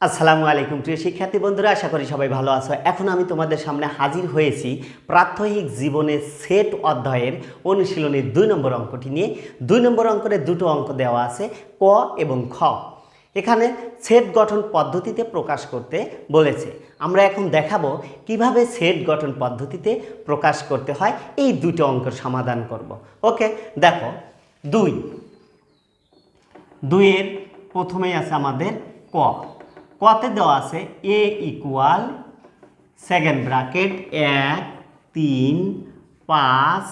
আসসালামু আলাইকুম প্রিয় শিক্ষার্থী বন্ধুরা, আশা করি সবাই ভালো আছো। এখন আমি তোমাদের সামনে হাজির হয়েছি প্রাত্যহিক জীবনের সেট অধ্যায়ের অনুশীলনীর 2 নম্বর অঙ্কটি নিয়ে। 2 নম্বর অঙ্কের দুটো অঙ্ক দেওয়া আছে, ক এবং খ। এখানে সেট গঠন পদ্ধতিতে প্রকাশ করতে বলেছে। আমরা এখন দেখাবো কিভাবে সেট গঠন পদ্ধতিতে প্রকাশ করতে হয়। এই দুটো অঙ্কের সমাধান করব। ওকে, দেখো 2 এর প্রথমেই আছে আমাদের ক। কতে দেওয়া আছে a equal second bracket 1 3 5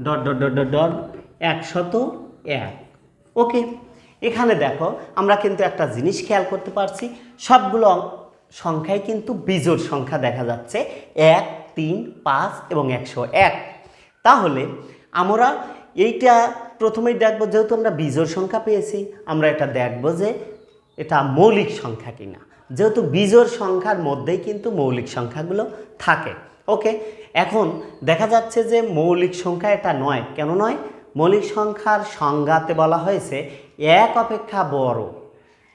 dot dot dot dot dot 101। ওকে, এখানে দেখো আমরা কিন্তু একটা জিনিস খেয়াল করতে পারছি, সবগুলো সংখ্যায় কিন্তু বিজোড় সংখ্যা দেখা যাচ্ছে 1 3 5 এবং 101। তাহলে আমরা এইটা প্রথমেই দেখব, যেহেতু আমরা বিজোড় সংখ্যা পেয়েছি, আমরা এটা দেখব যে এটা মৌলিক সংখ্যা কিনা। যেহেতু বিজোড় সংখ্যার মধ্যেই কিন্তু মৌলিক সংখ্যাগুলো থাকে। ওকে, এখন দেখা যাচ্ছে যে মৌলিক সংখ্যা এটা নয়। কেন নয়? মৌলিক সংখ্যার সংজ্ঞাতে বলা হয়েছে 1 অপেক্ষা বড়।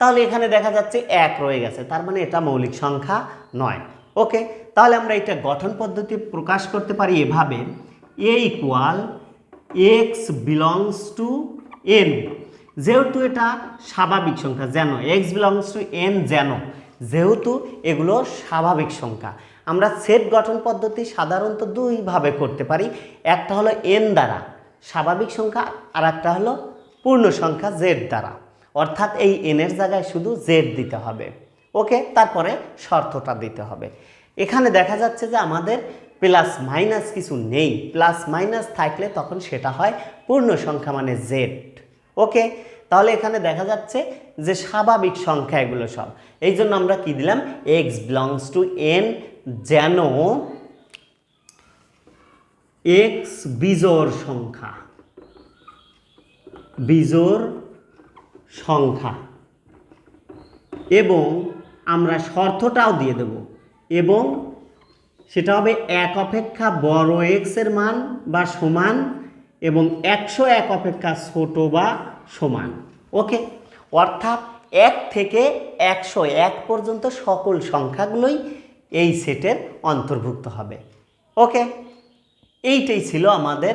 তাহলে এখানে দেখা যাচ্ছে 1 রয়ে গেছে, তার মানে এটা মৌলিক সংখ্যা নয়। ওকে, তাহলে আমরা এটা গঠন পদ্ধতি প্রকাশ করতে পারি এভাবে, a equal x belongs to n। যেহেতু এটা স্বাভাবিক সংখ্যা, যেন x বিলংস টু n, যেহেতু এগুলো স্বাভাবিক সংখ্যা, আমরা সেট গঠন পদ্ধতি সাধারণত দুইভাবে করতে পারি। একটা হলো n দ্বারা স্বাভাবিক সংখ্যা, আর একটা হলো পূর্ণ সংখ্যা z দ্বারা। অর্থাৎ এই n এর জায়গায় শুধু z দিতে হবে। ওকে, তারপরে শর্তটা দিতে হবে। এখানে দেখা যাচ্ছে যে আমাদের প্লাস মাইনাস কিছু নেই। প্লাস মাইনাস থাকলে তখন সেটা হয় পূর্ণ সংখ্যা, মানে z। ওকে, তাহলে এখানে দেখা যাচ্ছে যে স্বাভাবিক সংখ্যা এগুলো সব। এই জন্য আমরা কি দিলাম, x বিলংস টু n, যেন x বিজোড় সংখ্যা, এবং আমরা শর্তটাও দিয়ে দেব, এবং সেটা হবে 1 অপেক্ষা বড় x এর মান বা সমান, এবং 101 অপেক্ষা ছোট বা সমান। ওকে, অর্থাৎ 1 থেকে 101 পর্যন্ত সকল সংখ্যাগুলোই এই সেটের অন্তর্ভুক্ত হবে। ওকে, এইটাই ছিল আমাদের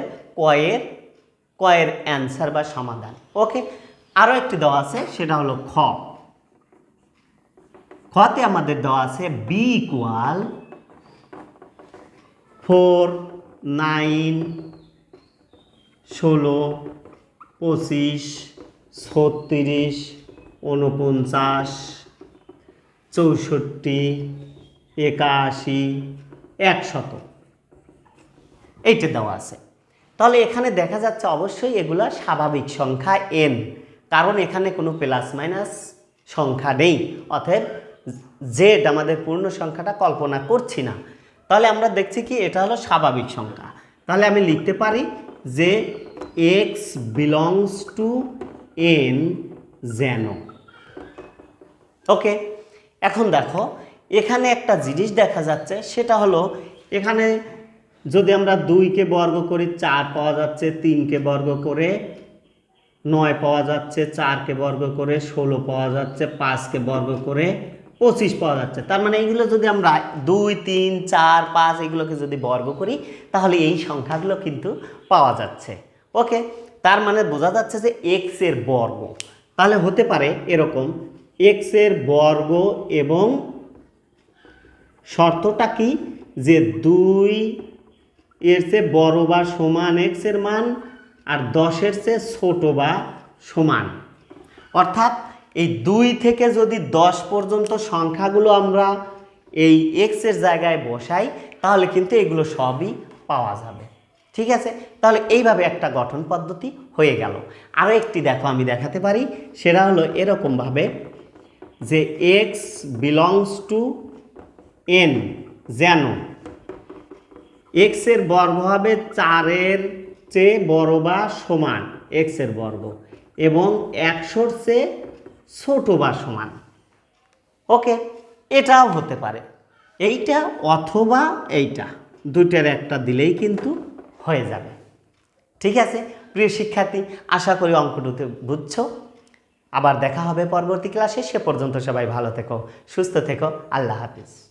কয়ের অ্যান্সার বা সমাধান। ওকে, আরও একটি দেওয়া আছে, সেটা হলো খ। খতে আমাদের দেওয়া আছে b ইকুয়াল 4 9 16 25 36 49 64 81 100 এইটা দেওয়া আছে। তাহলে এখানে দেখা যাচ্ছে অবশ্যই এগুলা স্বাভাবিক সংখ্যা n, কারণ এখানে কোনো প্লাস মাইনাস সংখ্যা নেই। অতএব জেড আমাদের পূর্ণ সংখ্যাটা কল্পনা করছি না। তাহলে আমরা দেখছি কি এটা হলো স্বাভাবিক সংখ্যা। তাহলে আমি লিখতে পারি যে x বিলংস টু n, যেন। ওকে, এখন দেখো এখানে একটা জিনিস দেখা যাচ্ছে, সেটা হলো এখানে যদি আমরা 2কে বর্গ করি 4 পাওয়া যাচ্ছে, 3কে বর্গ করে 9 পাওয়া যাচ্ছে, 4কে বর্গ করে 16 পাওয়া যাচ্ছে, 5কে বর্গ করে 25 পাওয়া যাচ্ছে। তার মানে এইগুলো যদি আমরা 2 3 4 5 এগুলোকে যদি বর্গ করি, তাহলে এই সংখ্যাগুলো কিন্তু পাওয়া যাচ্ছে। ওকে, তার মানে বোঝা যাচ্ছে যে x এর বর্গ। তাহলে হতে পারে এরকম, x এর বর্গ, এবং শর্তটা কি, যে 2 এর চেয়ে বড় বা সমান x এর মান, আর 10 এর চেয়ে ছোট বা সমান। অর্থাৎ এই 2 থেকে যদি 10 পর্যন্ত সংখ্যাগুলো আমরা এই x এর জায়গায় বসাই, তাহলে কিন্তু এগুলো সবই পাওয়া যাবে। ঠিক আছে, তাহলে এইভাবে একটা গঠন পদ্ধতি হয়ে গেল। আরও একটি দেখো আমি দেখাতে পারি, সেটা হলো এরকমভাবে যে x বিলংস টু n, যেন x এর বর্গ হবে 4 এর চেয়ে বড় বা সমান x এর বর্গ, এবং 100-র চেয়ে ছোট বা সমান। ওকে, এটাও হতে পারে, এইটা অথবা এইটা, দুইটার একটা দিলেই কিন্তু হয়ে যাবে। ঠিক আছে প্রিয় শিক্ষার্থী, আশা করি অঙ্কটুতে বুঝছো। আবার দেখা হবে পরবর্তী ক্লাসে। সে পর্যন্ত সবাই ভালো থেকো, সুস্থ থেকো। আল্লাহ হাফিজ।